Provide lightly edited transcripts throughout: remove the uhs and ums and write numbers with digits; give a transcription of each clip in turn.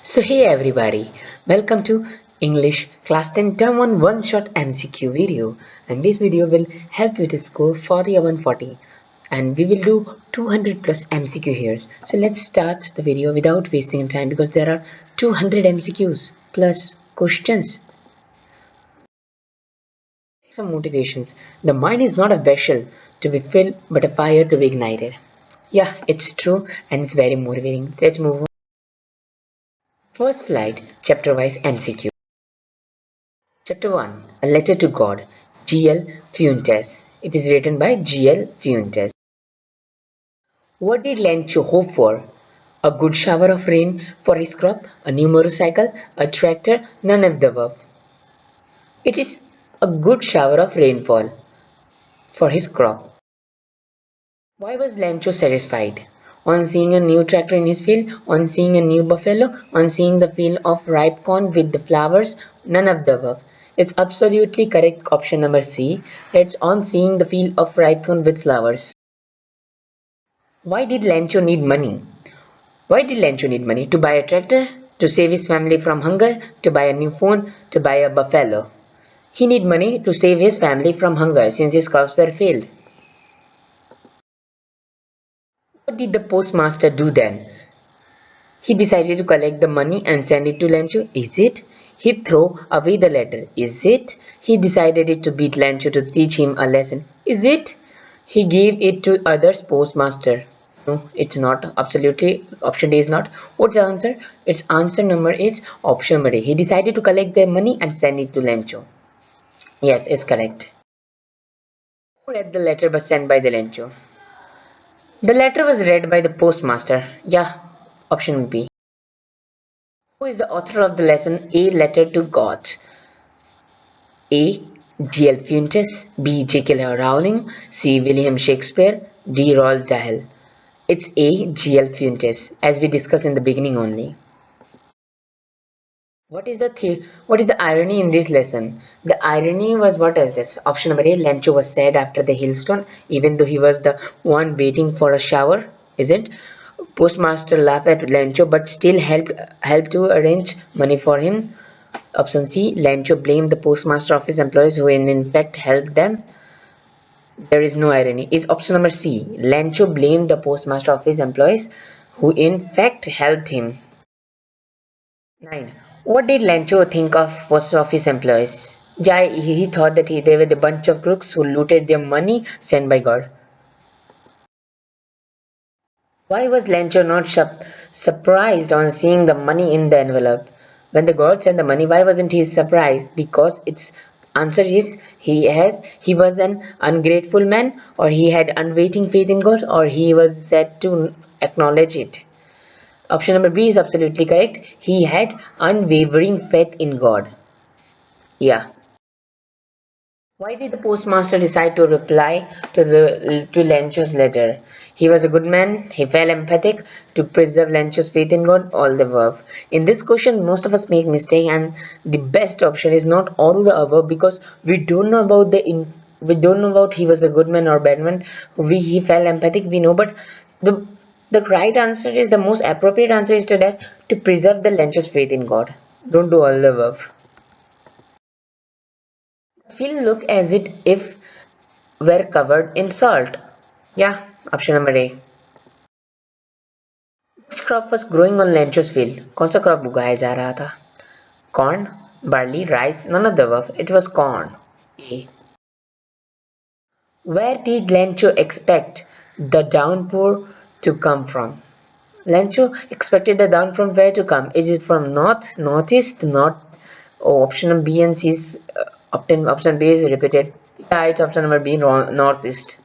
So hey everybody, welcome to English Class 10 Term 1 One-Shot MCQ video, and this video will help you to score 40 or 140, and we will do 200 plus MCQ here. So let's start the video without wasting time because there are 200 MCQs plus questions. Some motivations. The mind is not a vessel to be filled but a fire to be ignited. Yeah, it's true and it's very motivating. Let's move on. First flight, chapter-wise MCQ. Chapter 1. A Letter to God. G.L. Fuentes. It is written by G.L. Fuentes. What did Lencho hope for? A good shower of rain for his crop, a new motorcycle, a tractor, none of the above. It is a good shower of rainfall for his crop. Why was Lencho satisfied? On seeing a new tractor in his field, on seeing a new buffalo, on seeing the field of ripe corn with the flowers, none of the above. It's absolutely correct option number C. It's on seeing the field of ripe corn with flowers. Why did Lencho need money? Why did Lencho need money? To buy a tractor? To save his family from hunger? To buy a new phone? To buy a buffalo? He need money to save his family from hunger since his crops were failed. What did the postmaster do then? He decided to collect the money and send it to Lencho. Is it? He threw away the letter. Is it? He decided to beat Lencho to teach him a lesson. Is it? He gave it to others postmaster. No, it's not. Absolutely, option D is not. What's the answer? Its answer number is option number A. He decided to collect the money and send it to Lencho. Yes, it's correct. Who read the letter was sent by the Lencho? The letter was read by the postmaster. Yeah, option B. Who is the author of the lesson A Letter to God? A. G.L. Fuentes, B. J.K. Rowling, C. William Shakespeare, D. Roald Dahl. It's A. G.L. Fuentes, as we discussed in the beginning only. What is the irony in this lesson? The irony was, what is this? Option number A, Lencho was sad after the hailstone, even though he was the one waiting for a shower, isn't? Postmaster laughed at Lencho but still helped to arrange money for him. Option C, Lencho blamed the postmaster office employees who in fact helped them. There is no irony. Is option number C, Lencho blamed the postmaster office employees who in fact helped him. 9. What did Lencho think of post office employees? Yeah, he thought that they were the bunch of crooks who looted their money sent by God. Why was Lencho not surprised on seeing the money in the envelope? When the God sent the money, why wasn't he surprised? Because its answer is he was an ungrateful man, or he had unwavering faith in God, or he was said to acknowledge it. Option number B is absolutely correct. He had unwavering faith in God. Yeah. Why did the postmaster decide to reply to Lencho's letter? He was a good man, he felt empathic to preserve Lencho's faith in God, all the above. In this question, most of us make mistake, and the best option is not all the above because we don't know about we don't know about he was a good man or bad man. He felt empathic, we know, but the the right answer is the most appropriate answer is to that to preserve the Lencho's faith in God. Don't do all the above. Field look as if were covered in salt. Yeah, option number A. Which crop was growing on Lencho's field? कौन सा crop उगाया जा रहा था? Corn, barley, rice, none of the above. It was corn. A. Where did Lencho expect the downpour to come from? Lencho expected the down from where to come? Is it from north, northeast, north? Oh, option B and C is option B is repeated. Yeah, it's option number B, northeast.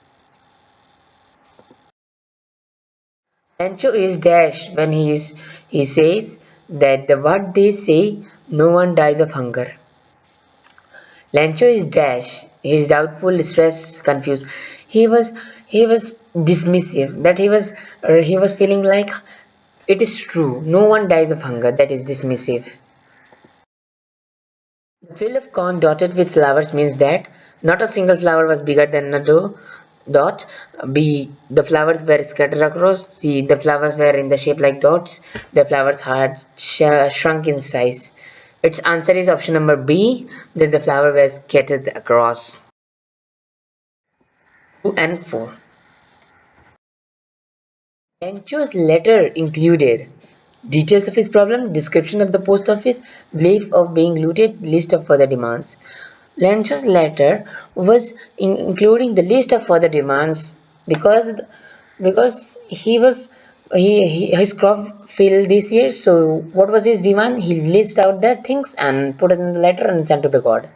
Sancho is dash when he says that the what they say no one dies of hunger. Lancho is dash. He is doubtful, stressed, confused. He was dismissive. That he was feeling like it is true. No one dies of hunger. That is dismissive. The field of corn dotted with flowers means that not a single flower was bigger than a doe. dot. B, the flowers were scattered across. C, the flowers were in the shape like dots. The flowers had shrunk in size. Its answer is option number B, that the flower were scattered across. 2 and 4. Lencho's letter included details of his problem, description of the post office, belief of being looted, list of further demands. Lencho's letter was including the list of further demands because his crop failed this year. So what was his demand? He list out that things and put it in the letter and sent to the god.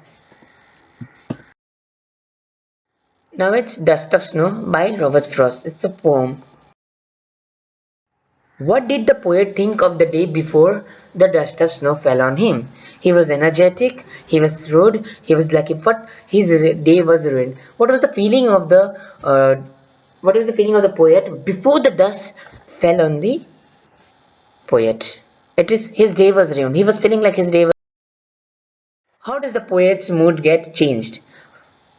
Now it's Dust of Snow by Robert Frost. It's a poem. What did the poet think of the day before the dust of snow fell on him? He was energetic, he was rude, he was lucky, but his day was ruined. What was the feeling of the poet before the dust fell on the poet? It is his day was ruined. He was feeling like his day was. How does the poet's mood get changed?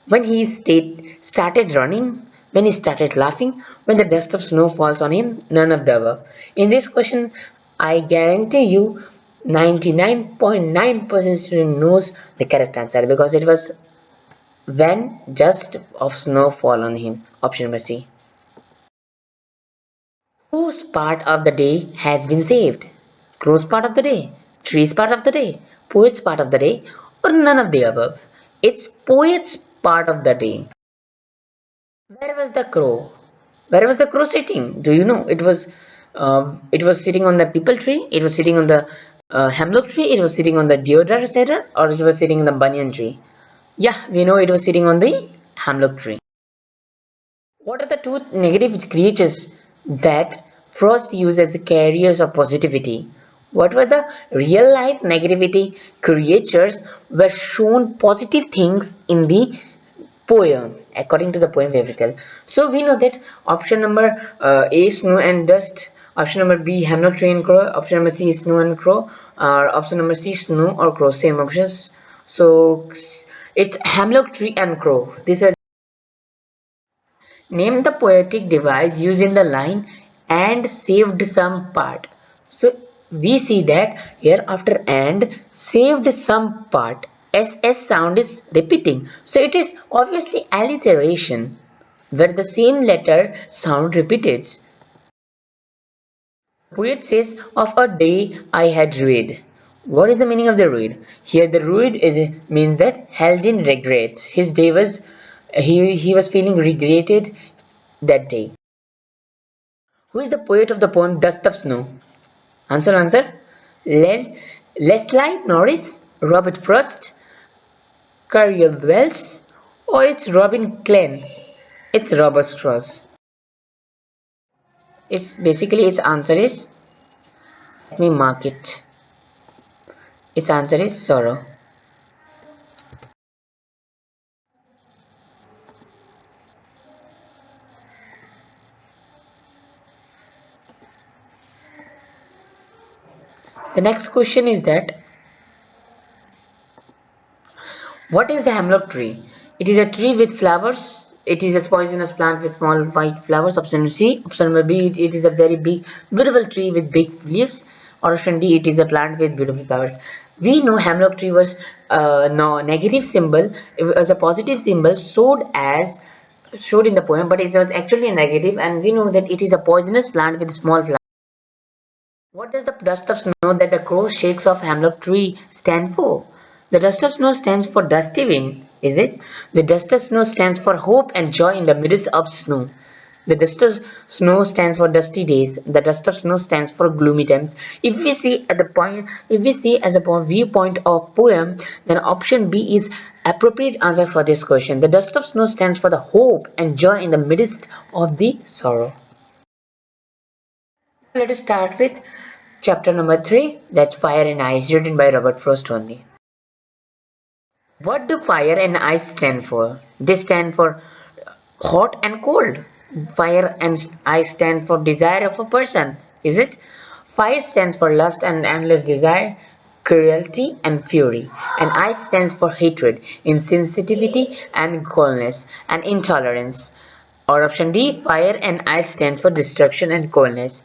When he started running, when he started laughing, when the dust of snow falls on him, none of the above. In this question, I guarantee you 99.9% student knows the correct answer because it was when dust of snow fall on him. Option number C. Whose part of the day has been saved? Crow's part of the day, tree's part of the day, poet's part of the day, or none of the above? It's poet's part of the day. Where was the crow? Where was the crow sitting? Do you know? It was sitting on the people tree. It was sitting on the hemlock tree. It was sitting on the deodar cedar, or it was sitting on the banyan tree. Yeah, we know it was sitting on the hemlock tree. What are the two negative creatures that Frost used as carriers of positivity? What were the real life negativity creatures were shown positive things in the poem according to the poem fairy tale? So we know that option number A, snow and dust, option number B, hemlock tree and crow, option number C, snow and crow, or option number C, snow or crow, same options. So it's hemlock tree and crow. These are. Name the poetic device used in the line and saved some part. So we see that here after and saved some part, ss sound is repeating. So it is obviously alliteration where the same letter sound repeats. Poet says of a day I had read. What is the meaning of the read? Here the read means that held in regrets. His day was he was feeling regretted that day. Who is the poet of the poem Dust of Snow? Answer. Leslie Norris, Robert Frost, Curiel Wells, or it's Robin Klein? It's Robert Frost. It's basically its answer is, let me mark it. Its answer is sorrow. The next question is that what is the hemlock tree? It is a tree with flowers. It is a poisonous plant with small white flowers. Option C. Option number B. It is a very big, beautiful tree with big leaves. Or option D. It is a plant with beautiful flowers. We know hemlock tree was no negative symbol. It was a positive symbol showed in the poem, but it was actually a negative, and we know that it is a poisonous plant with small flowers. What does the dust of snow that the crow shakes off hemlock tree stand for? The dust of snow stands for dusty wind, is it? The dust of snow stands for hope and joy in the midst of snow. The dust of snow stands for dusty days. The dust of snow stands for gloomy times. If we see as a viewpoint of poem, then option B is appropriate answer for this question. The dust of snow stands for the hope and joy in the midst of the sorrow. Let us start with chapter number 3, that's Fire and Ice, written by Robert Frost only. What do fire and ice stand for? They stand for hot and cold. Fire and ice stand for desire of a person, is it? Fire stands for lust and endless desire, cruelty and fury, and ice stands for hatred, insensitivity and coldness and intolerance. Or option D, fire and ice stands for destruction and coldness.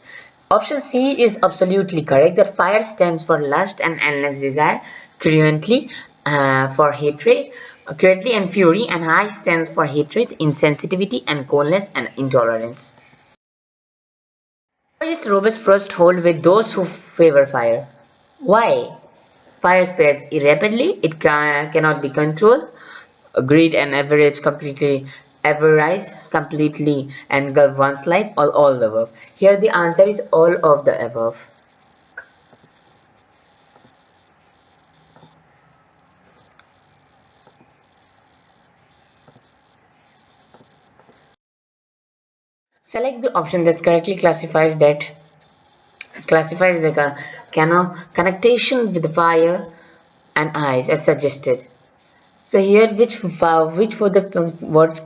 Option C is absolutely correct, that fire stands for lust and endless desire, currently for hatred, currently and fury, and ice stands for hatred, insensitivity, and coldness and intolerance. Why is Robust first hold with those who favor fire? Why? Fire spreads rapidly, it cannot be controlled, greed and avarice completely engulf one's life, or all the above. Here the answer is all of the above. Select the option that correctly classifies the connection with fire and ice as suggested. So here which for the words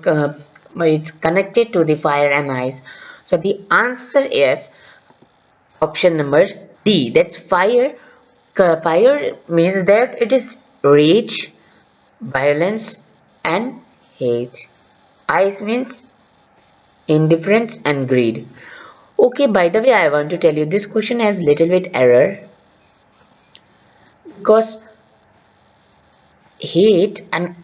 it's connected to the fire and ice. So the answer is option number D. That's fire. Fire means that it is rage, violence, and hate. Ice means indifference and greed. Okay, by the way, I want to tell you this question has little bit error because hate and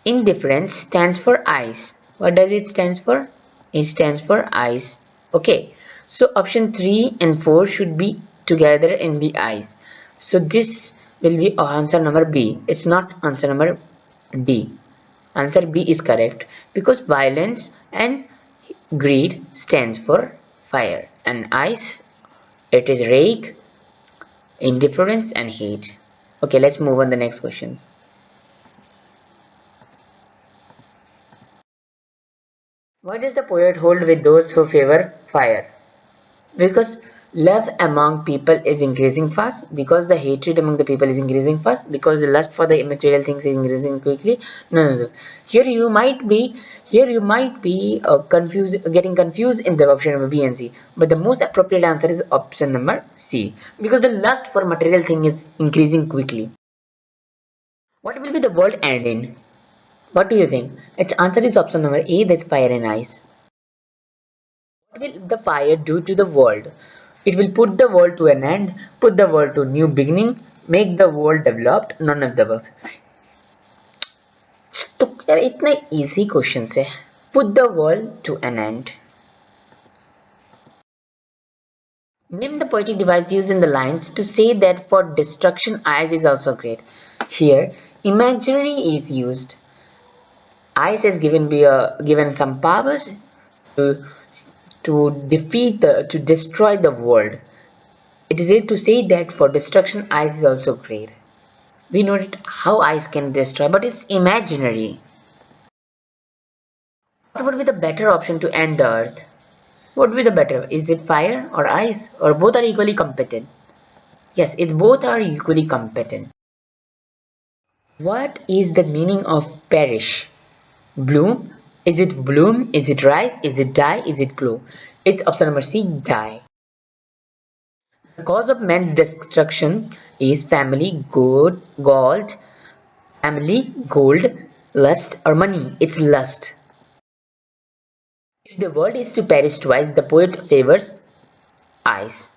indifference stands for ice. What does it stands for? It stands for ice. Okay, so option 3 and 4 should be together in the ice. So this will be answer number B. It's not answer number D. Answer B is correct because violence and greed stands for fire, and ice, it is rage, indifference, and hate. Okay, let's move on the next question. Why does the poet hold with those who favor fire? Because love among people is increasing fast, because the hatred among the people is increasing fast, because the lust for the immaterial things is increasing quickly. No. Here you might be getting confused in the option number B and C, but the most appropriate answer is option number C, because the lust for material thing is increasing quickly. What will be the world end in? What do you think? Its answer is option number A, that's fire and ice. What will the fire do to the world? It will put the world to an end, put the world to new beginning, make the world developed, none of the above. तो यार इतना easy question है. Put the world to an end. Name the poetic device used in the lines to say that for destruction ice is also great. Here, imaginary is used. Ice is given some powers to, to destroy the world. It is said to say that for destruction ice is also great. We know it how ice can destroy, but it's imaginary. What would be the better option to end the earth? What would be the better? Is it fire or ice, or both are equally competent? Yes, it both are equally competent. What is the meaning of perish? Bloom? Is it bloom? Is it rise? Is it die? Is it glow? It's option number C, die. The cause of man's destruction is family, gold, lust, or money. It's lust. If the world is to perish twice, the poet favors ice.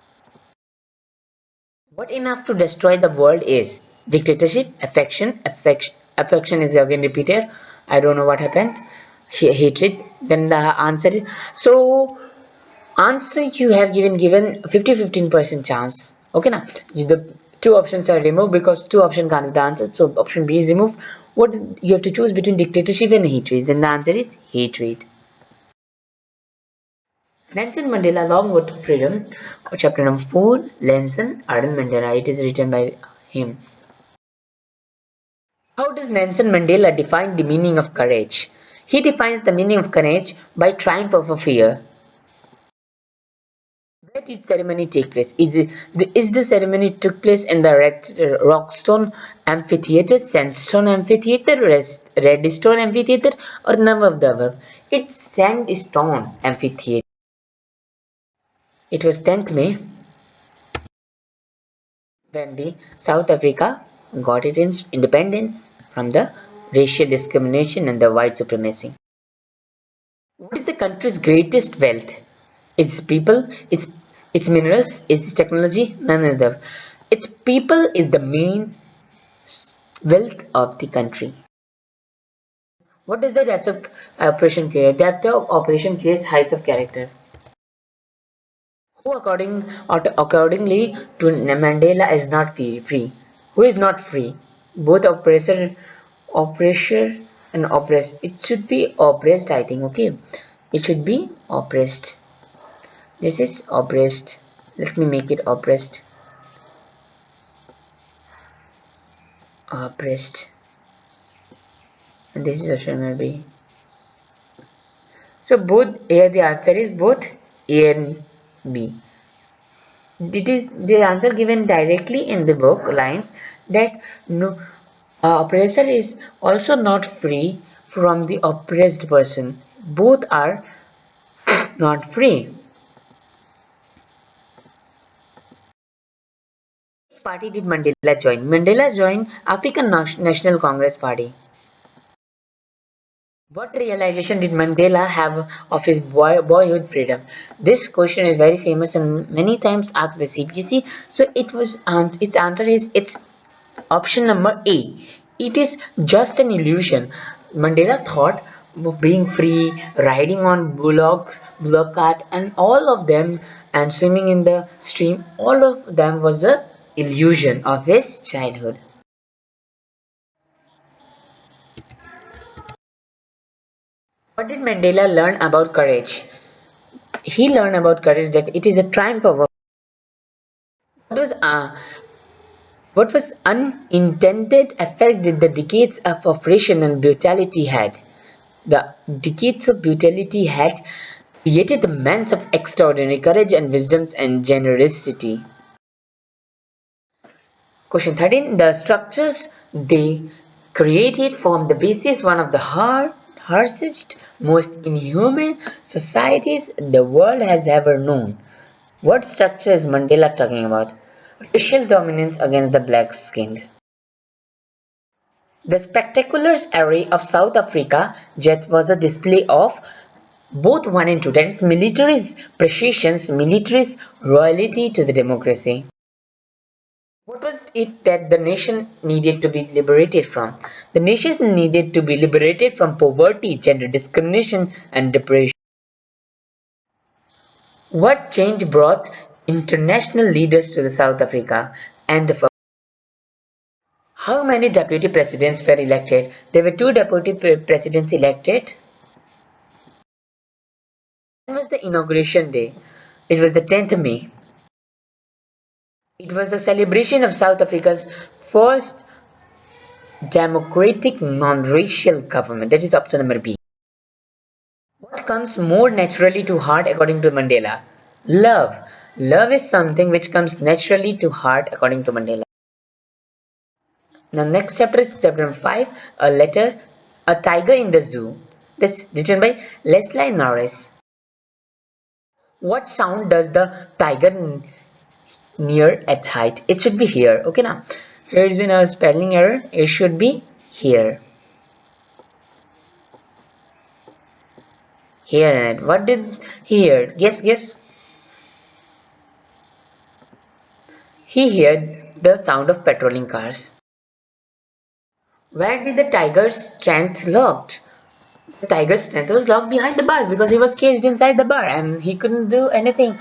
What enough to destroy the world is dictatorship, affection is again repeated. I don't know what happened. Hatred. Then the answer is so. Answer you have given 50-15% chance. Okay now the two options are removed because two options can't be the answer. So option B is removed. What you have to choose between dictatorship and hatred? Then the answer is hatred. Nelson Mandela Long Road to Freedom, chapter number 4, Nelson Arden Mandela. It is written by him. How does Nelson Mandela define the meaning of courage? He defines the meaning of courage by triumph over fear. Where did ceremony take place? Is the ceremony took place in the Rockstone Amphitheatre, Sandstone Amphitheatre, Redstone Amphitheatre, or none of the above? It's Sandstone Amphitheatre. It was 10th May when the South Africa got its independence from the racial discrimination and the white supremacy. What is the country's greatest wealth? Its people, its minerals, its technology, none other. Its people is the main wealth of the country. What does the depth of operation create? Depth of operation creates heights of character. Who accordingly to Mandela is not free? Who is not free? Both oppressor and oppressed. It should be oppressed, I think. Okay, it should be oppressed. This is oppressed. Let me make it oppressed. Oppressed. And this is option will be. So both here the answer is both A and B. It is the answer given directly in the book lines that no oppressor is also not free from the oppressed person. Both are not free. Which party did Mandela join? Mandela joined African National Congress Party. What realization did Mandela have of his boyhood freedom? This question is very famous and many times asked by CBSE. So its answer is it's option number A. It is just an illusion. Mandela thought of being free, riding on bullock cart, and all of them, and swimming in the stream. All of them was a illusion of his childhood. What did Mandela learn about courage? He learned about courage that it is a triumph of what was uh, what was unintended effect that the decades of oppression and brutality had. The decades of brutality had created the men of extraordinary courage and wisdom and generosity. Question 13. The structures they created form the basis one of the harshest, most inhuman societies the world has ever known. What structure is Mandela talking about? Racial dominance against the black skinned. The spectacular array of South Africa jet was a display of both 1 and 2, that is military's precision, military's royalty to the democracy. What was it that the nation needed to be liberated from? The nation needed to be liberated from poverty, gender discrimination, and depression. What change brought international leaders to the South Africa? End of. How many deputy presidents were elected? There were two deputy presidents elected. When was the inauguration day? It was the 10th May. It was the celebration of South Africa's first democratic non-racial government. That is option number B. What comes more naturally to heart according to Mandela? Love. Love is something which comes naturally to heart according to Mandela. Now next chapter is chapter number 5, a letter, a tiger in the zoo. This written by Leslie Norris. What sound does the tiger near at height? It should be here. Okay now. Here is been a spelling error. It should be here. Here. What did he hear? Guess. He heard the sound of patrolling cars. Where did the tiger's strength locked? The tiger's strength was locked behind the bars because he was caged inside the bar and he couldn't do anything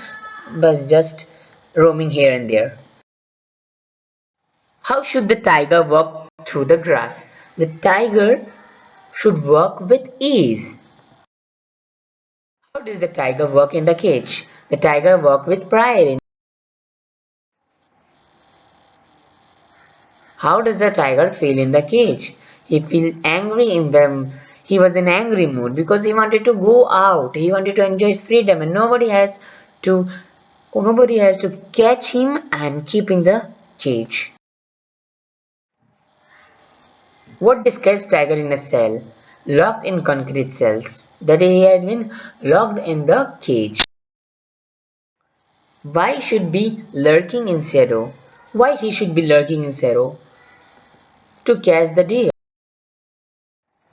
but just roaming here and there. How should the tiger walk through the grass? The tiger should walk with ease. How does the tiger walk in the cage? The tiger walk with pride. How does the tiger feel in the cage? He feels angry in them. He was in angry mood because he wanted to go out. He wanted to enjoy freedom and nobody has to catch him and keep in the cage. What describes tiger in a cell? Locked in concrete cells. That he had been locked in the cage. Why should be lurking in shadow? Why he should be lurking in shadow? To catch the deer.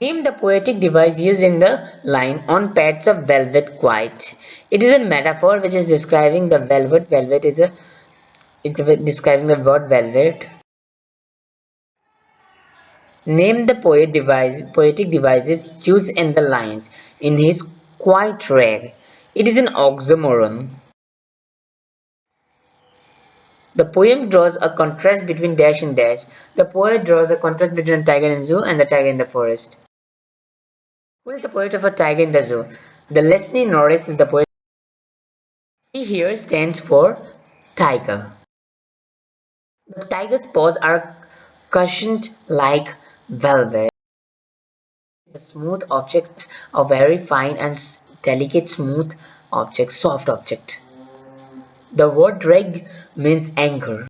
Name the poetic device used in the line on pads of velvet quiet. It is a metaphor which is describing the velvet. Velvet is a it's describing the word velvet. Name the poetic devices used in the lines in his quiet rag. It is an oxymoron. The poem draws a contrast between dash and dash. The poet draws a contrast between a tiger in the zoo and the tiger in the forest. Who is the poet of a tiger in the zoo? The Leslie Norris is the poet. He here stands for tiger. The tiger's paws are cushioned like velvet. The smooth object, a very fine and delicate smooth object, soft object. The word reg means anchor.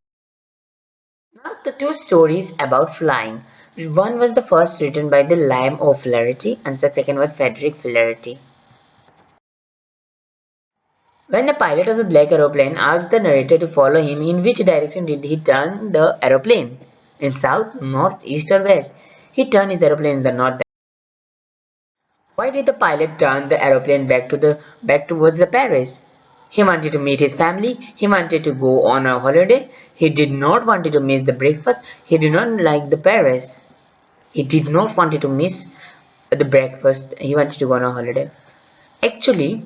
Now the two stories about flying. One was the first written by the Liam O'Flaherty and the second was Frederick Flaherty. When the pilot of the black aeroplane asks the narrator to follow him, in which direction did he turn the aeroplane? In south, north, east or west? He turned his aeroplane in the north. Why did the pilot turn the aeroplane back towards the Paris? He wanted to meet his family. He wanted to go on a holiday. He did not want to miss the breakfast. He did not like the Paris. He did not want to miss the breakfast. He wanted to go on a holiday. Actually,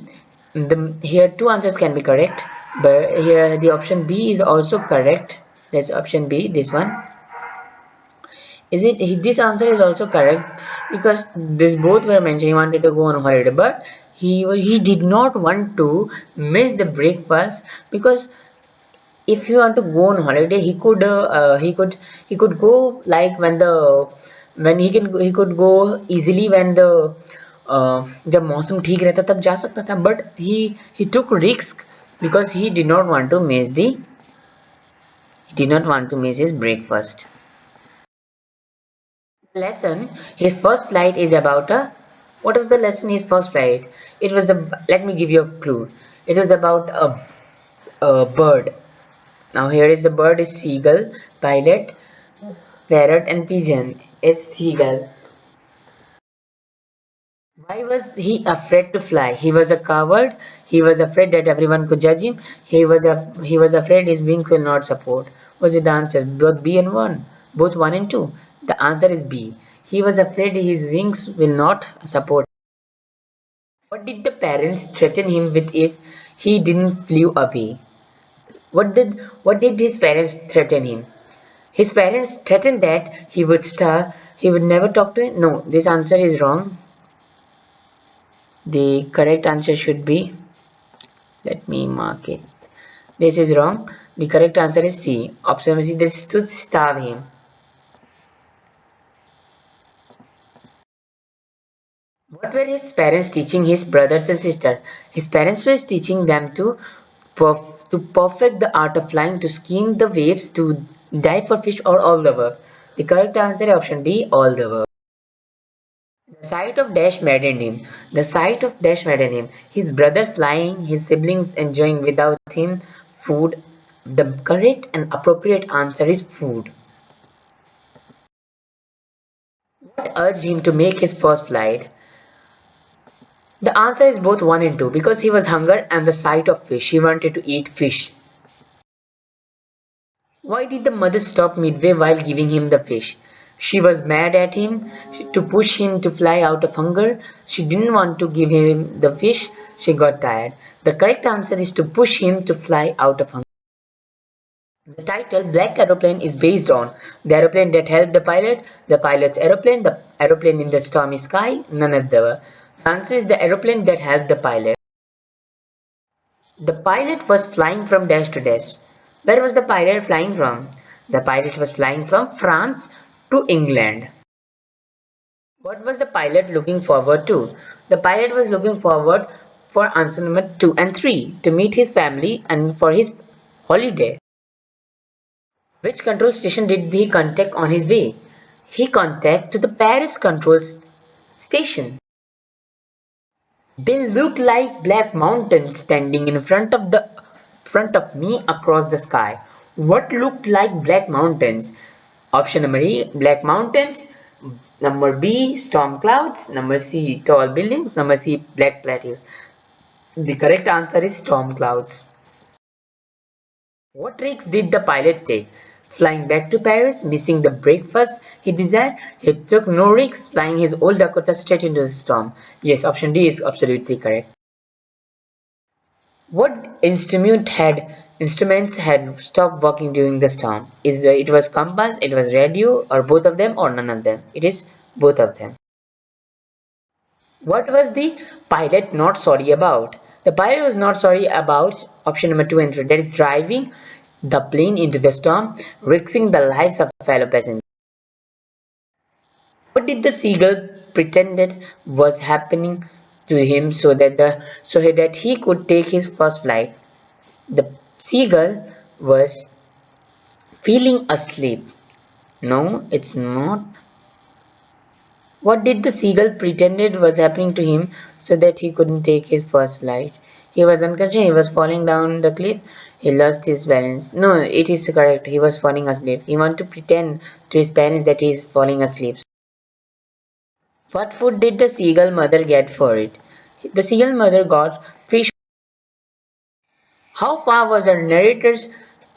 here two answers can be correct, but here the option B is also correct. That's option B. This one. This answer is also correct because this both were mentioned. He wanted to go on a holiday, but he did not want to miss the breakfast because if you want to go on holiday, he could go like when he could go easily when the जब मौसम ठीक रहता तब जा सकता था, but he took risk because he did not want to miss his breakfast. Lesson. His first flight is about a. What is the lesson? His first flight. It was a. Let me give you a clue. It was about a bird. Now here is the bird is seagull, pilot, parrot, and pigeon. It's seagull. Why was he afraid to fly? He was a coward. He was afraid that everyone could judge him. He was afraid his wings will not support. Was it the answer? Both B and 1. Both 1 and 2. The answer is B. He was afraid his wings will not support. What did the parents threaten him with if he didn't flew away? What did his parents threaten him? His parents threatened that he would never talk to him. No, this answer is wrong. The correct answer should be, let me mark it. This is wrong. The correct answer is C. Option C, this is to starve him. What were his parents teaching his brothers and sisters? His parents were teaching them to perfect the art of flying, to skim the waves, to dive for fish, or all the above. The correct answer is option D, all the above. The sight of Dash maddened him. The sight of Dash maddened him. His brothers flying, his siblings enjoying without him, food. The correct and appropriate answer is food. What urged him to make his first flight? The answer is both 1 and 2 because he was hunger and the sight of fish. He wanted to eat fish. Why did the mother stop midway while giving him the fish? She was mad at him to push him to fly out of hunger. She didn't want to give him the fish. She got tired. The correct answer is to push him to fly out of hunger. The title Black Aeroplane is based on the aeroplane that helped the pilot's aeroplane, the aeroplane in the stormy sky, none of the answer is the aeroplane that helped the pilot. The pilot was flying from dash to dash. Where was the pilot flying from? The pilot was flying from France to England. What was the pilot looking forward to? The pilot was looking forward for answer number 2 and 3 to meet his family and for his holiday. Which control station did he contact on his way? He contacted the Paris control station. They looked like black mountains standing in front of me across the sky. What looked like black mountains? Option number A, black mountains. Number B, storm clouds. Number C, tall buildings. Number C, black plateaus. The correct answer is storm clouds. What risks did the pilot take? Flying back to Paris, missing the breakfast he desired, he took no risks, flying his old Dakota straight into the storm. Yes, option D is absolutely correct. What instruments had stopped working during the storm? It was compass, it was radio, or both of them, or none of them? It is both of them. What was the pilot not sorry about? The pilot was not sorry about option number 2 and 3, that is driving the plane into the storm, risking the lives of fellow passengers. What did the seagull pretended was happening to him so that he could take his first flight? The seagull was feeling asleep. No, it's not. What did the seagull pretended was happening to him so that he couldn't take his first flight? He was unconscious, he was falling down the cliff, he lost his balance. No, it is correct, he was falling asleep. He wanted to pretend to his parents that he is falling asleep. What food did the seagull mother get for it? The seagull mother got fish. How far was the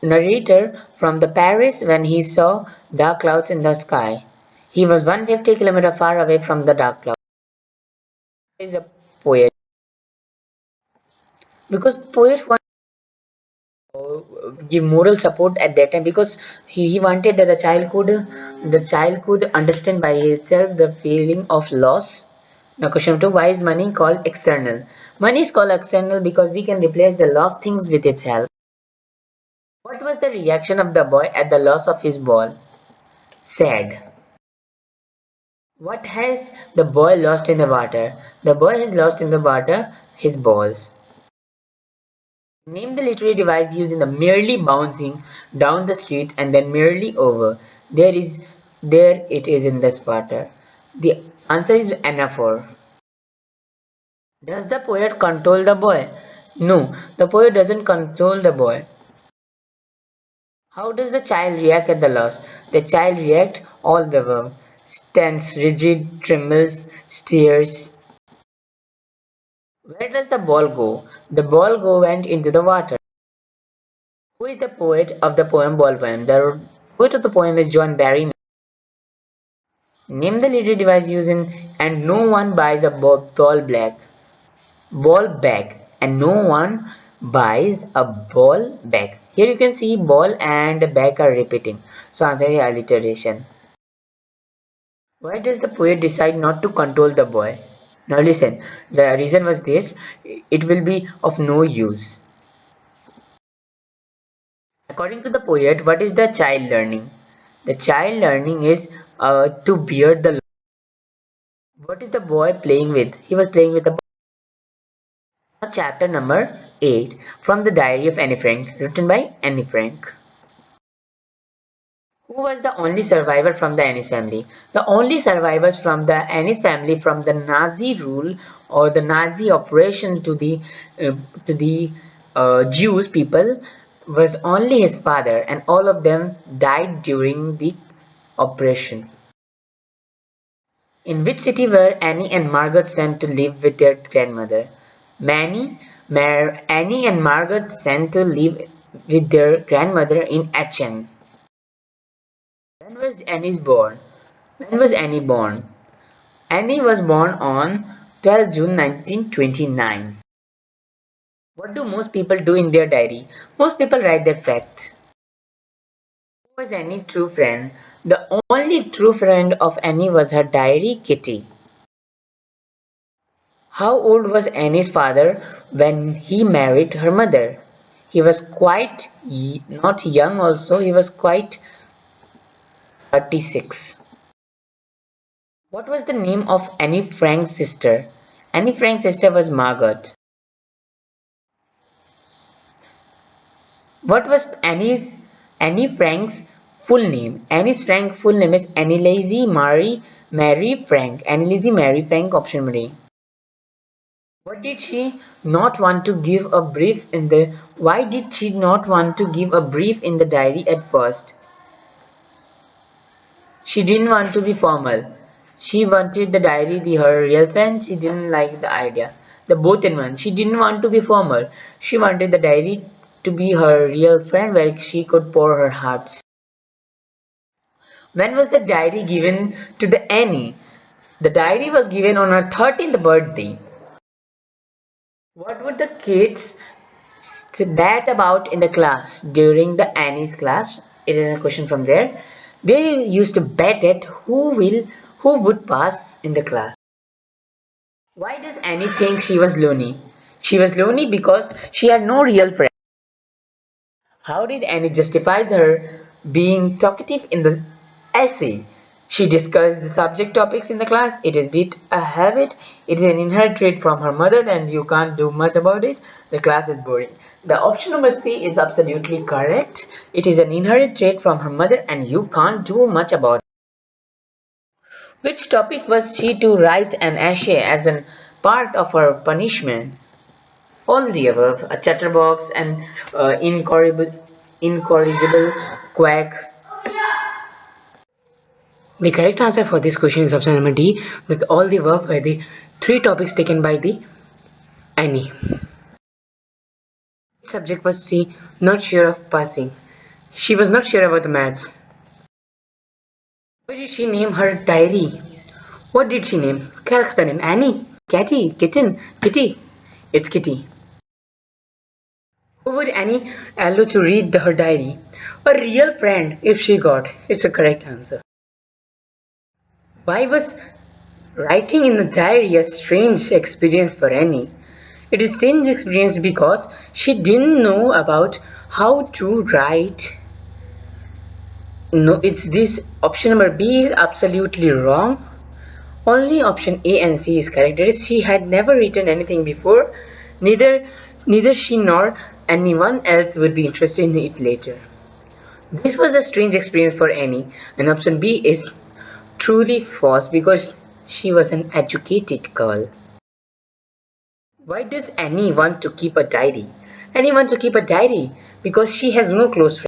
narrator from the Paris when he saw dark clouds in the sky? He was 150 kilometers far away from the dark clouds. He is a poet. Because poet want to give moral support at that time because he wanted that the child could understand by himself the feeling of loss. Now question 2, why is money called external? Money is called external because we can replace the lost things with its help. What was the reaction of the boy at the loss of his ball? Sad. What has the boy lost in the water? The boy has lost in the water his balls. Name the literary device used in the merely bouncing down the street and then merely over. There it is in the water. The answer is anaphor. Does the poet control the boy? No, the poet doesn't control the boy. How does the child react at the loss? The child reacts all the above. Stands rigid, trembles, stares. Where does the ball go? The ball went into the water. Who is the poet of the poem Ball Poem? The poet of the poem is John Barrymore. Name the literary device used in and no one buys a ball bag and no one buys a ball bag. Here you can see ball and bag are repeating. So answer is alliteration. Why does the poet decide not to control the boy? Now listen, the reason was this, it will be of no use. According to the poet, what is the child learning? The child learning is to bear the loss. What is the boy playing with? He was playing with a ball. Chapter number 8 from the Diary of Anne Frank, written by Anne Frank. Who was the only survivor from the Annis family? The only survivors from the Annis family from the Nazi rule or the Nazi operation to the Jews people was only his father, and all of them died during the operation. In which city were Annie and Margaret sent to live with their grandmother? Annie and Margaret sent to live with their grandmother in Aachen. When was Annie born? When was Annie born? Annie was born on 12 June 1929. What do most people do in their diary? Most people write their facts. Who was Annie's true friend? The only true friend of Annie was her diary, Kitty. How old was Annie's father when he married her mother? He was quite not young also, he was quite 36. What was the name of Annie Frank's sister? Annie Frank's sister was Margaret. What was Annie Frank's full name? Annie Frank's full name is Anneliese Mary Frank. Anneliese Mary Frank, option B. What did she not want to give a brief in the Why did she not want to give a brief in the diary at first? She didn't want to be formal. She wanted the diary be her real friend. She didn't like the idea. The both in one. She didn't want to be formal. She wanted the diary to be her real friend where she could pour her heart. When was the diary given to the Annie? The diary was given on her 13th birthday. What would the kids bet about in the class during the Annie's class? It is a question from there. They used to bet at who would pass in the class. Why does Annie think she was lonely? She was lonely because she had no real friend. How did Annie justify her being talkative in the essay? She discussed the subject topics in the class. It is bit a habit. It is an inherent trait from her mother and you can't do much about it. The class is boring. The option number C is absolutely correct. It is an inherent trait from her mother and you can't do much about it. Which topic was she to write an essay as a part of her punishment? All the above, a chatterbox, an incorrigible quack. The correct answer for this question is option number D, with all the above were the three topics taken by the Annie. Subject was C, not sure of passing. She was not sure about the maths. What did she name her diary? What did she name? क्या रखता name? Annie? Catty? Kitten? Kitty? It's Kitty. Who would Annie allow to read her diary? A real friend if she got. It's a correct answer. Why was writing in the diary a strange experience for Annie? It is a strange experience because she didn't know about how to write. No, it's this option number B is absolutely wrong. Only option A and C is correct. That is, she had never written anything before. Neither she nor anyone else would be interested in it later. This was a strange experience for Annie, and option B is truly false because she was an educated girl. Why does Annie want to keep a diary? Annie wants to keep a diary because she has no close friends.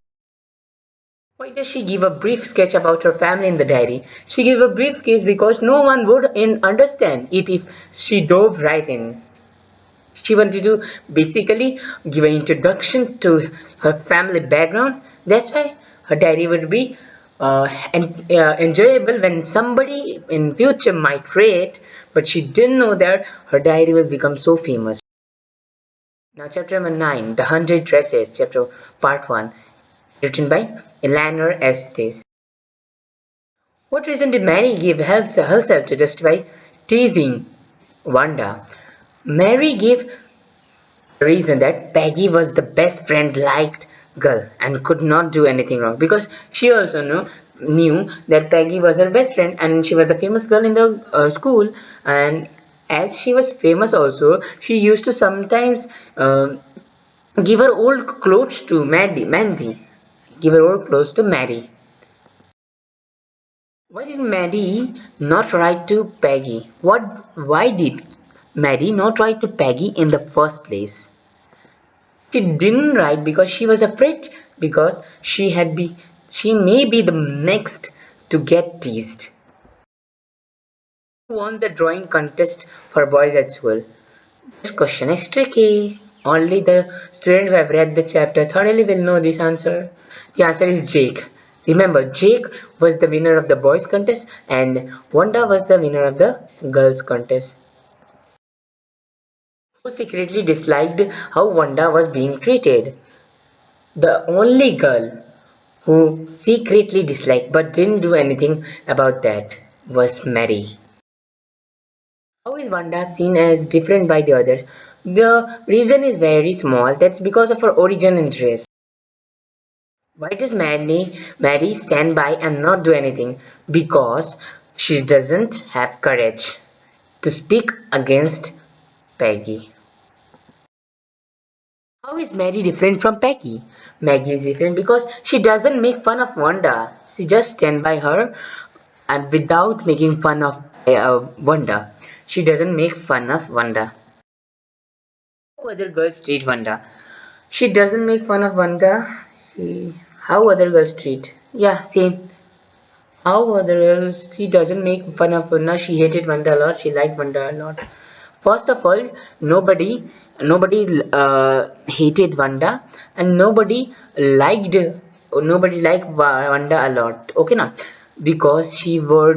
Why does she give a brief sketch about her family in the diary? She gave a brief sketch because no one would understand it if she dove right in. She wanted to basically give an introduction to her family background. That's why her diary would be enjoyable when somebody in future might read, but she didn't know that her diary will become so famous. Now chapter number 9, The 100 Dresses, chapter part 1, written by Eleanor Estes. What reason did Mary give herself to justify teasing Wanda? Mary gave reason that Peggy was the best friend liked girl and could not do anything wrong because she also knew that Peggy was her best friend and she was the famous girl in the school, and as she was famous also she used to sometimes give her old clothes to Mandy, give her old clothes to Mary. Why did Maddie not write to Peggy? Why did Maddie not write to Peggy in the first place? She didn't write because she was afraid because she may be the next to get teased. Who won the drawing contest for boys at school? This question is tricky. Only the student who have read the chapter thoroughly will know this answer. The answer is Jake. Remember, Jake was the winner of the boys contest and Wanda was the winner of the girls contest. Who secretly disliked how Wanda was being treated? The only girl who secretly disliked but didn't do anything about that was Mary. How is Wanda seen as different by the others? The reason is very small. That's because of her origin and race. Why does Mary stand by and not do anything? Because she doesn't have courage to speak against Peggy. How is Mary different from Peggy? Maggie is different because she doesn't make fun of Wanda. She just stands by her and without making fun of Wanda. She doesn't make fun of Wanda. How other girls treat Wanda? She doesn't make fun of Wanda. How other girls treat? Yeah, same. How other else she doesn't make fun of Vanda? She hated Vanda a lot. She liked Vanda a lot. First of all, nobody hated Vanda, and nobody liked Vanda a lot. Okay, now because she wore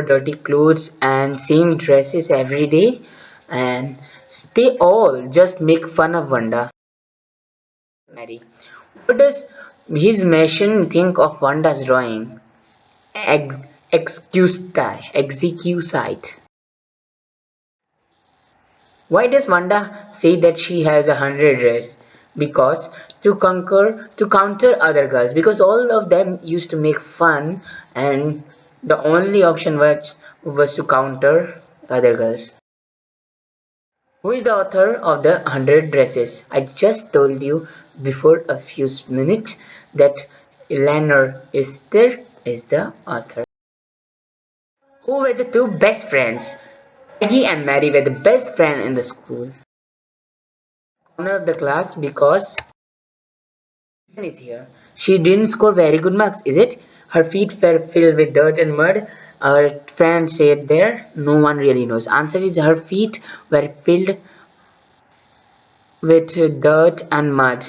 dirty clothes and same dresses every day, and they all just make fun of Vanda. Mary, what does his machine think of Vanda's drawing? Ex- Execute. Why does Wanda say that she has 100 dress? Because to counter other girls. Because all of them used to make fun, and the only option was to counter other girls. Who is the author of the 100 dresses? I just told you before a few minutes that Eleanor Esther is the author. Who were the two best friends? Peggy and Mary were the best friends in the school. Corner of the class because reason is here. She didn't score very good marks, is it? Her feet were filled with dirt and mud. Our friend said there. No one really knows. Answer is her feet were filled with dirt and mud.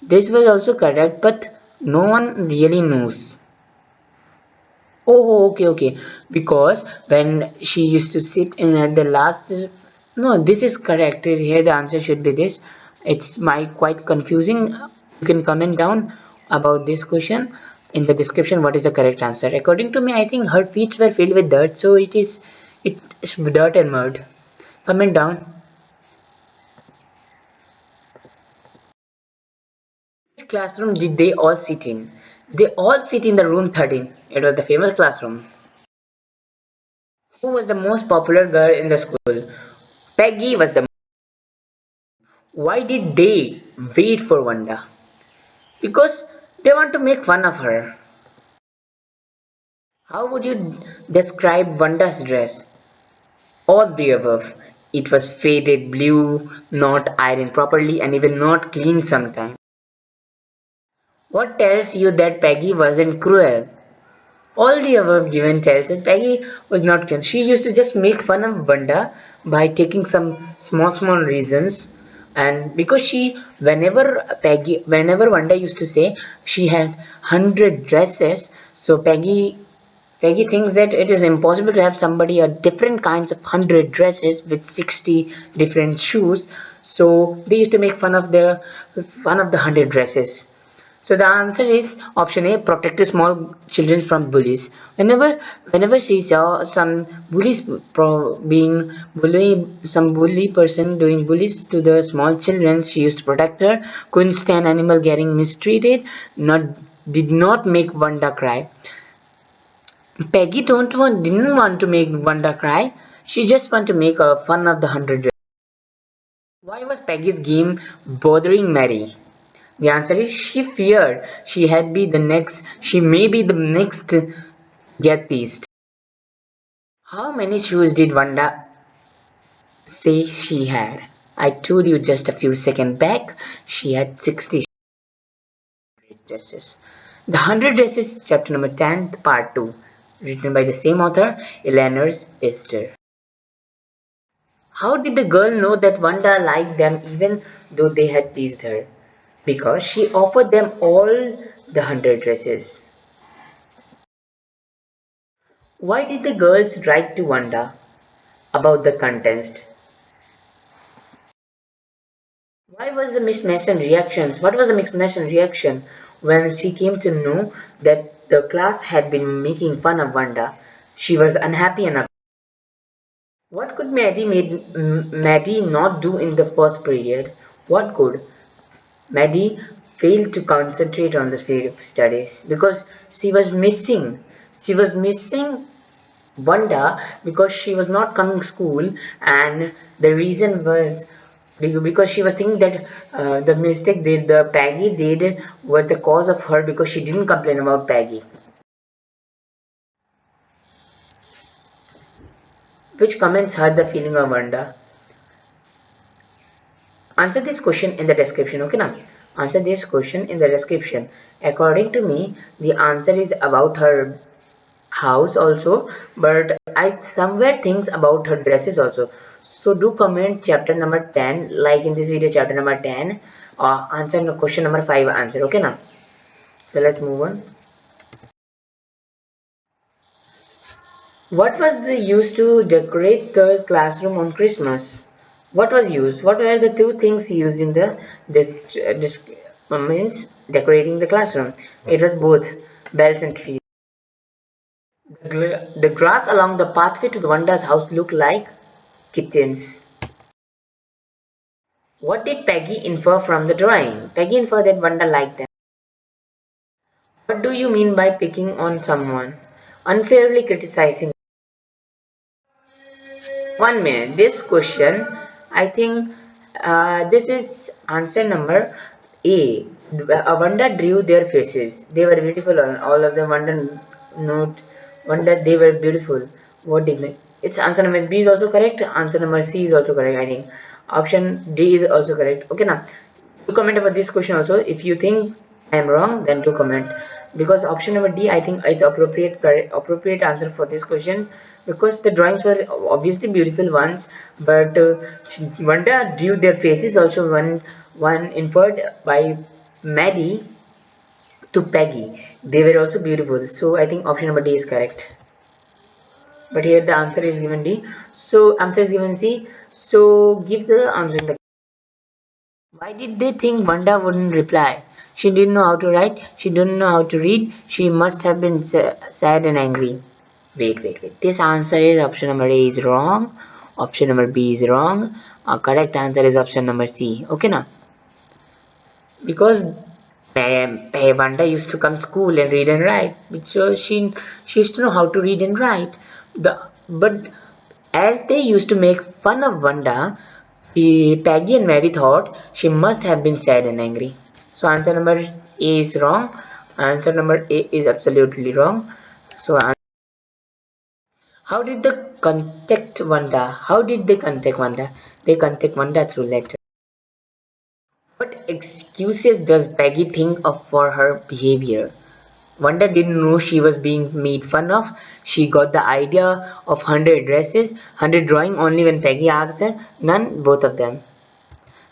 This was also correct, but no one really knows. Oh, okay. Because when she used to sit in at the last, no, this is correct. Here the answer should be this. It's quite confusing. You can comment down about this question in the description. What is the correct answer? According to me, I think her feet were filled with dirt, so it's dirt and mud. Comment down. Which classroom did they all sit in? They all sit in the room 13. It was the famous classroom. Who was the most popular girl in the school? Peggy was the. Why did they wait for Wanda? Because they want to make fun of her. How would you describe Wanda's dress? All the above. It was faded blue, not ironed properly, and even not clean sometimes. What tells you that Peggy wasn't cruel? All the above given tells that Peggy was not cruel. She used to just make fun of Wanda by taking some small reasons, and because whenever Wanda used to say she had 100 dresses, so Peggy thinks that it is impossible to have somebody a different kinds of 100 dresses with 60 different shoes. So they used to make fun of the 100 dresses. So the answer is option A, protect the small children from bullies. Whenever she saw some bullies some bully person doing bullies to the small children, she used to protect her. Couldn't stand animal getting mistreated. Not did not make Wanda cry. Peggy didn't want to make Wanda cry. She just want to make fun of the 100. Why was Peggy's game bothering Mary? The answer is she feared she may be the next to get teased. How many shoes did Wanda say she had? I told you just a few seconds back she had 60 dresses. The 100 Dresses, chapter number 10, part 2, written by the same author, Eleanor Esther. How did the girl know that Wanda liked them even though they had teased her? Because she offered them all the 100 dresses. Why did the girls write to Wanda about the contest? Why was the Miss Mason reactions? What was the Miss Mason reaction when she came to know that the class had been making fun of Wanda? She was unhappy and upset. What could Maddie not do in the first period? What could? Maddie failed to concentrate on the period of studies because she was missing Wanda because she was not coming to school, and the reason was because she was thinking that the mistake the Peggy did was the cause of her because she didn't complain about Peggy. Which comments hurt the feeling of Wanda? Answer this question in the description, okay now? Answer this question in the description. According to me, the answer is about her house also, but I somewhere thinks about her dresses also. So do comment chapter number 10, like in this video chapter number 10, answer no question number 5 answer. Okay now. So let's move on. What was the used to decorate the classroom on Christmas? What was used? What were the two things used in the this means decorating the classroom? It was both bells and trees. The grass along the pathway to Wanda's house looked like kittens. What did Peggy infer from the drawing? Peggy inferred that Wanda liked them. What do you mean by picking on someone? Unfairly criticizing. 1 minute. This question, I think this is answer number A. Wanda drew their faces. They were beautiful. All of them. Wanda, they were beautiful. What did they? It's answer number B is also correct. Answer number C is also correct. I think option D is also correct. Okay, now do comment about this question also. If you think I am wrong, then do comment, because option number D I think is appropriate answer for this question, because the drawings were obviously beautiful ones, but Wanda drew their faces also, one inferred by Maddie to Peggy. They were also beautiful, so I think option number D is correct. But here the answer is given D, so answer is given C. So give the answer in the. Why did they think Wanda wouldn't reply? She didn't know how to write, she didn't know how to read, she must have been sad and angry. Wait. This answer is option number A is wrong, option number B is wrong, correct answer is option number C. Okay now? Because Wanda used to come school and read and write, so she used to know how to read and write. But as they used to make fun of Wanda, Peggy and Mary thought she must have been sad and angry. So answer number A is wrong. Answer number A is absolutely wrong. So how did they contact Wanda? How did they contact Wanda? They contact Wanda through letter. What excuses does Peggy think of for her behavior? Wanda didn't know she was being made fun of. She got the idea of 100 dresses, 100 drawing only when Peggy asked her. None, both of them.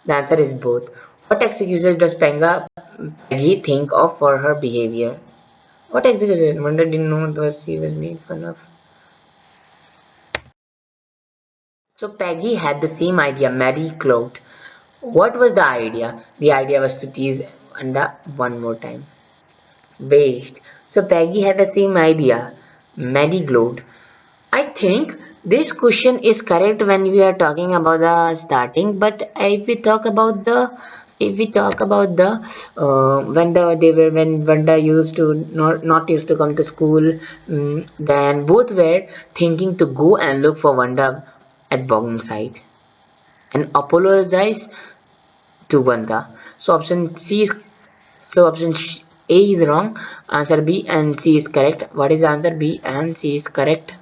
The answer is both. What excuses does Peggy think of for her behavior? What excuses? Wanda didn't know it was she was made fun of. So Peggy had the same idea Mary cloaked. What was the idea? The idea was to tease Wanda one more time. Wait. So Peggy had the same idea. Maddie glowed. I think this question is correct when we are talking about the starting, but if we talk about the when Vanda used to not used to come to school, then both were thinking to go and look for Vanda at Bogging site and apologize to Vanda. So option A is wrong. Answer B and C is correct. What is the answer? B and C is correct.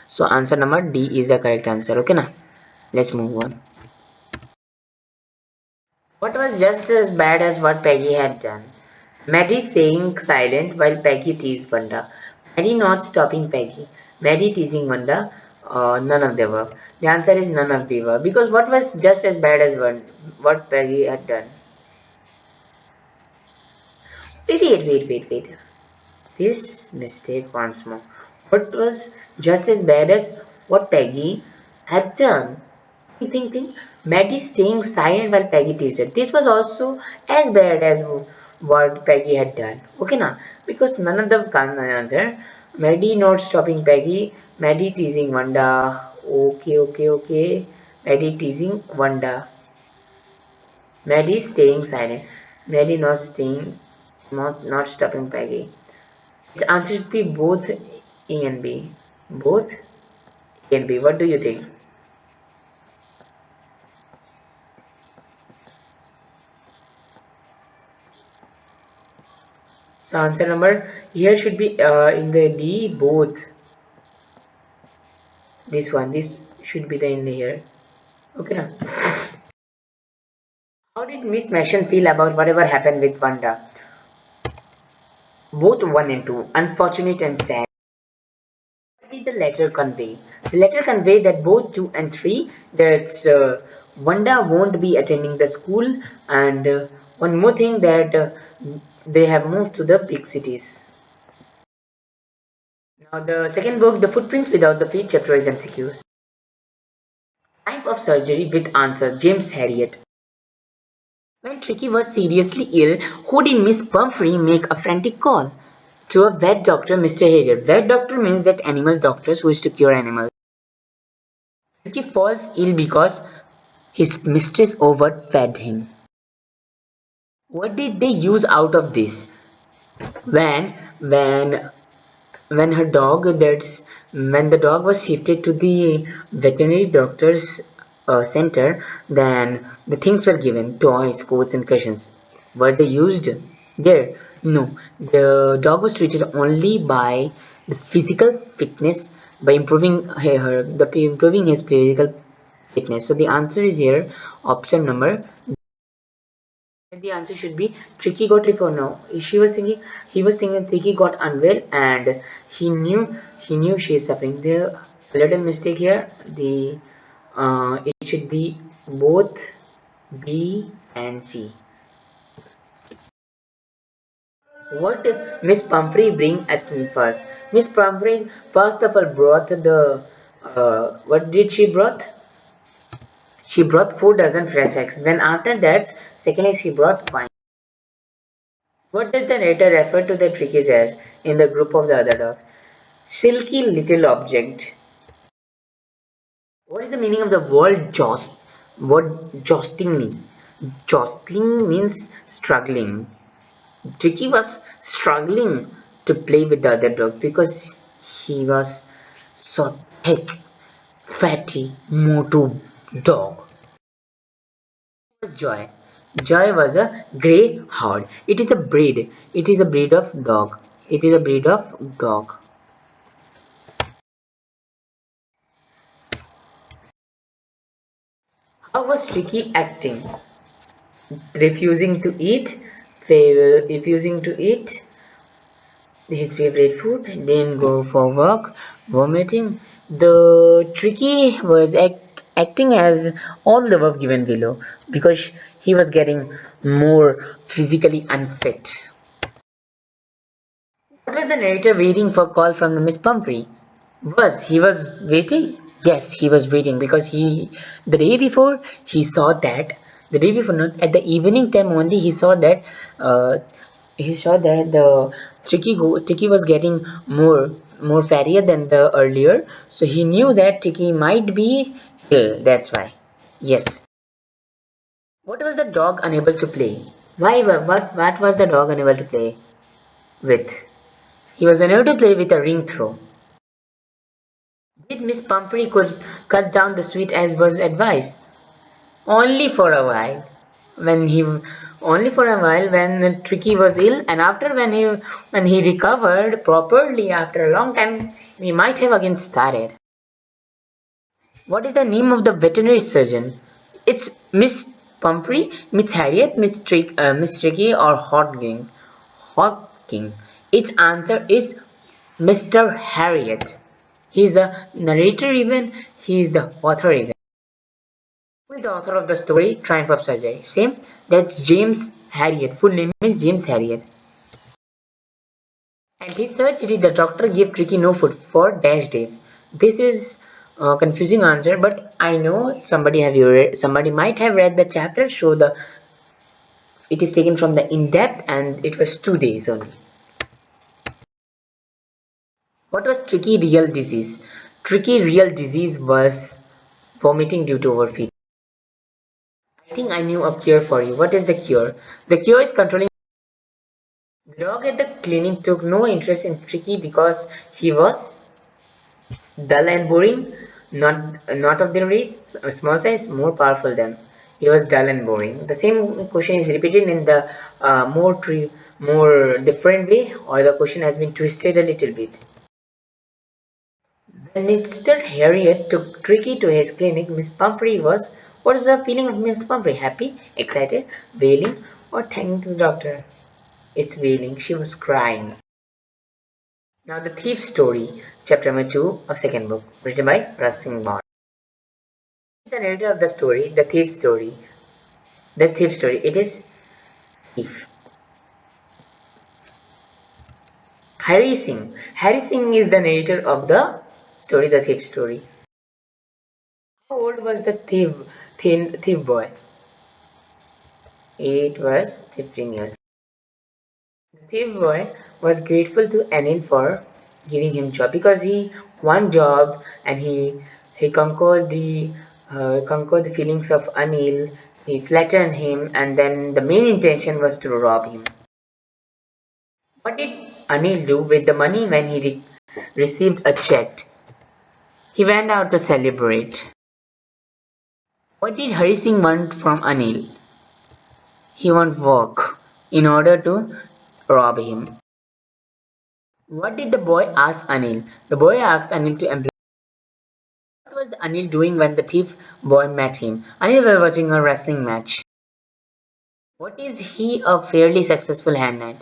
So answer number D is the correct answer. Okay now, let's move on. What was just as bad as what Peggy had done? Maddie staying silent while Peggy teased Wanda. Maddie not stopping Peggy. Maddie teasing Wanda. None of the above. The answer is none of the above, because what was just as bad as what Peggy had done? Wait. This mistake once more. What was just as bad as what Peggy had done? Think. Maddie staying silent while Peggy teased her. This was also as bad as what Peggy had done. Okay now, because none of them can answer. Maddie not stopping Peggy. Maddie teasing Wanda. Okay. Maddie teasing Wanda. Maddie staying silent. Maddie not stopping Peggy. Its answer should be both A and B. Both A and B. What do you think? So answer number here should be in the D, both. This should be the in here. Okay now. How did Miss Mashon feel about whatever happened with Wanda? Both 1 and 2, unfortunate and sad. What did the letter convey? The letter conveyed that both 2 and 3, that Wanda won't be attending the school, and one more thing, that they have moved to the big cities. Now the second book, The Footprints Without the Feet, chapter is MCQs. Type of surgery with answer, James Harriet. When Tricky was seriously ill, who did Miss Pumphrey make a frantic call? To a vet doctor, Mr. Harriet. Vet doctor means that animal doctors who is to cure animals. Tricky falls ill because his mistress overfed him. What did they use out of this? When when when her dog that's when the dog was shifted to the veterinary doctor's center, then the things were given, toys, coats and cushions. Were they used there? No, the dog was treated only by the physical fitness, by improving his physical fitness. So the answer is here, option number. The answer should be Tricky got for now. He was thinking Tricky got unwell, and he knew she is suffering. The little mistake here. The it should be both B and C. What Miss Pumphrey bring at me first? Miss Pumphrey first of all brought the what did she brought? She brought 4 dozen fresh eggs. Then after that, secondly she brought wine. What does the narrator refer to the trickies as in the group of the other dog? Silky little object. What is the meaning of the word jost? Word jostling mean? Jostling means struggling. Tricky was struggling to play with the other dog because he was so thick, fatty, motu dog. Was Joy. Joy was a greyhound. It is a breed. It is a breed of dog. It is a breed of dog. How was Tricky acting? Refusing to eat, refusing to eat his favorite food, then go for work, vomiting. The Tricky was acting as all the above given below because he was getting more physically unfit. What was the narrator waiting for call from the Miss Pumphrey? Was waiting? Yes, he was waiting because the day before he saw that the day before, not at the evening time only, uh, he saw that the Tricky was getting more fattier than the earlier, so he knew that Tricky might be ill. That's why. Yes. What was the dog unable to play? Why? What was the dog unable to play with? He was unable to play with a ring throw. Did Miss Pumphrey could cut down the sweet as was advised? Only for a while. Only for a while when Tricky was ill, and after when he recovered properly after a long time, we might have again started. What is the name of the veterinary surgeon? It's Miss Pumphrey, Miss Harriet, Miss Tricky, or Hawking. Hawking. Its answer is Mr. Harriet. He is the narrator even, he is the author even. Who is the author of the story Triumph of Surgery? Same, that's James Harriet. Full name is James Harriet. At his surgery, the doctor gave Tricky no food for dash days. This is a confusing answer, but I know somebody might have read the chapter. So it is taken from the in-depth, and it was 2 days only. What was Tricky real disease? Tricky real disease was vomiting due to overfeeding. I think I knew a cure for you. What is the cure? The cure is controlling. The dog at the clinic took no interest in Tricky because he was dull and boring, not of the race, small size, more powerful than. He was dull and boring. The same question is repeated in the more different way, or the question has been twisted a little bit. When Mr. Harriet took Tricky to his clinic, Miss Pumphrey was What is the feeling of Miss Pumphrey? Happy, excited, wailing, or thanking to the doctor? It's wailing. She was crying. Now the thief's story, chapter number 2 of second book, written by Russell Bond. The narrator of the story, the thief's story. The thief's story. It is thief. Harry Singh. Harry Singh is the narrator of the story, the thief's story. How old was the thief boy? It was 15 years. The thief boy was grateful to Anil for giving him job because he won job and he conquered the feelings of Anil. He flattered him, and then the main intention was to rob him. What did Anil do with the money when he received a check? He went out to celebrate. What did Hari Singh want from Anil? He wanted work in order to rob him. What did the boy ask Anil? The boy asked Anil to employ. What was Anil doing when the thief boy met him? Anil was watching a wrestling match. What is he a fairly successful hand at?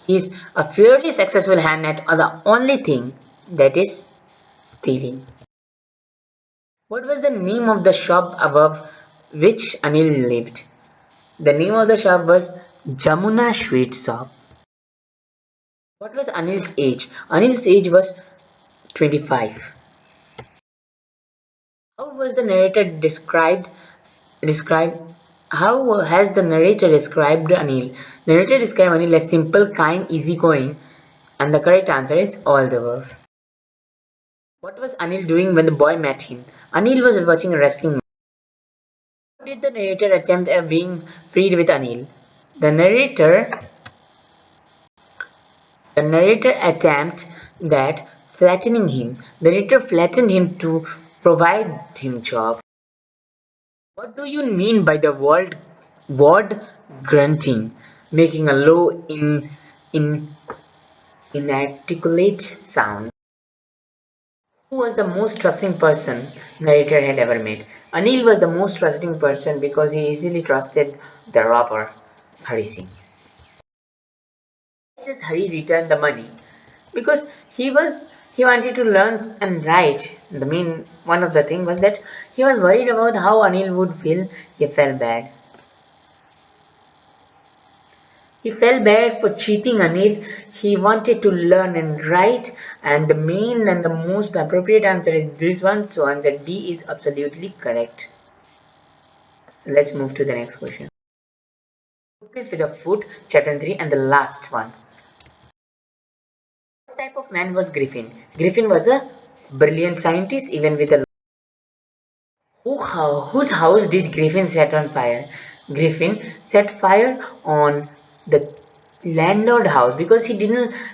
He is a fairly successful hand at the only thing, that is stealing. What was the name of the shop above which Anil lived? The name of the shop was Jamuna Sweet Shop. What was Anil's age? Anil's age was 25. How was the narrator described how has the narrator described Anil? Narrator described Anil as simple, kind, easygoing, and the correct answer is all the above. What was Anil doing when the boy met him? Anil was watching a wrestling match. How did the narrator attempt at being freed with Anil? The narrator attempt that flattening him. The narrator flattened him to provide him job. What do you mean by the word grunting, making a low inarticulate sound? Who was the most trusting person narrator had ever met? Anil was the most trusting person because he easily trusted the robber, Hari Singh. Why does Hari return the money? Because he wanted to learn and write. The main one of the thing was that he was worried about how Anil would feel. He felt bad. He felt bad for cheating Anil. He wanted to learn and write, and the main and the most appropriate answer is this one. So answer D is absolutely correct. So let's move to the next question. Footprints with a foot, chapter 3, and the last one. What type of man was Griffin? Griffin was a brilliant scientist, even with a whose house did Griffin set on fire? Griffin set fire on the landlord house because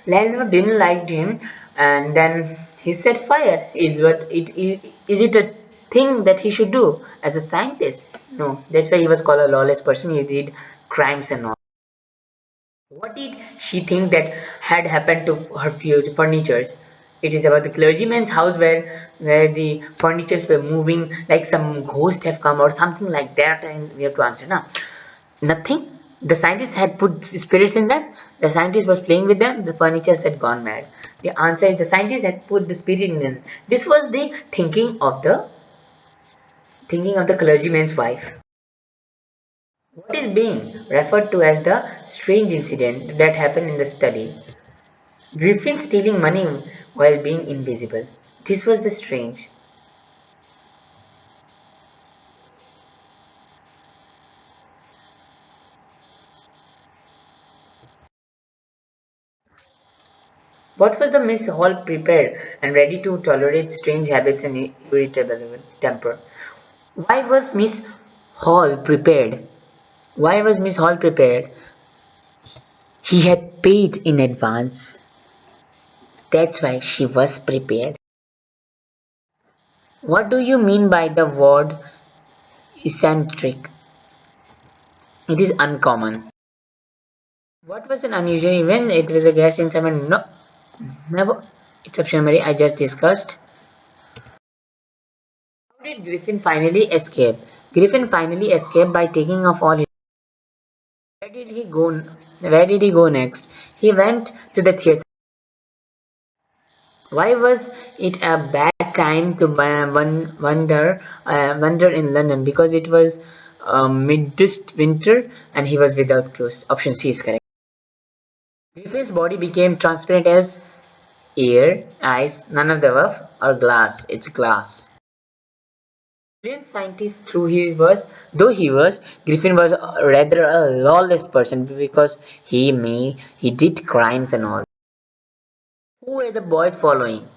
landlord didn't like him, and then he set fire. Is it a thing that he should do as a scientist? No, that's why he was called a lawless person. He did crimes and all. What did she think that had happened to her furnitures? It is about the clergyman's house where the furnitures were moving, like some ghost have come or something like that, and we have to answer now. Nothing. The scientists had put spirits in them. The scientist was playing with them. The furniture had gone mad. The answer is the scientist had put the spirit in them. This was the thinking of the clergyman's wife. What is being referred to as the strange incident that happened in the study? Griffin stealing money while being invisible. This was the strange. What was the Miss Hall prepared and ready to tolerate strange habits and irritable temper? Why was Miss Hall prepared? Why was Miss Hall prepared? He had paid in advance. That's why she was prepared. What do you mean by the word eccentric? It is uncommon. What was an unusual event? It was a gas in someone. No, never. Exception Mary, I just discussed. How did Griffin finally escape? Griffin finally escaped by taking off all his. Where did he go? Where did he go next? He went to the theater. Why was it a bad time to wander in London? Because it was midst winter and he was without clothes. Option C is correct. Griffin's body became transparent as air, ice, none of the above, or glass. It's glass. Brilliant scientist though he was, Griffin was rather a lawless person because he did crimes and all. Who were the boys following?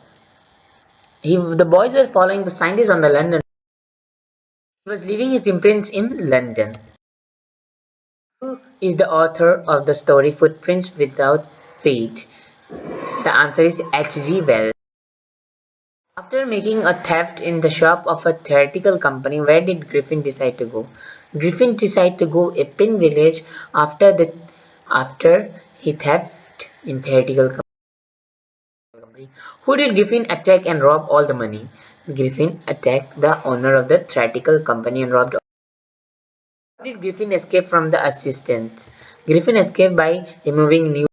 The boys were following the scientist on the London. He was leaving his imprints in London. Who is the author of the story Footprints Without Feet? The answer is H.G. Wells. After making a theft in the shop of a theatrical company, where did Griffin decide to go? Griffin decided to go a pin village after he theft in theatrical company. Who did Griffin attack and rob all the money? Griffin attacked the owner of the theatrical company and robbed. How did Griffin escape from the assistants? Griffin escaped by removing new.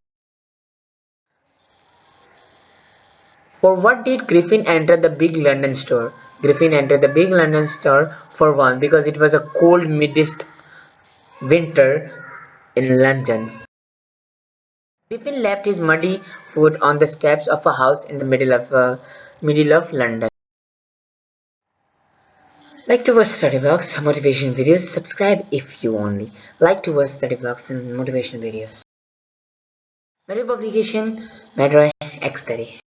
For what did Griffin enter the big London store? Griffin entered the big London store for one because it was a cold midst winter in London. Griffin left his muddy foot on the steps of a house in the middle of London. Like to watch study blogs, motivation videos, subscribe if you only like to watch study blogs and motivation videos. Metal publication, Medroy X30.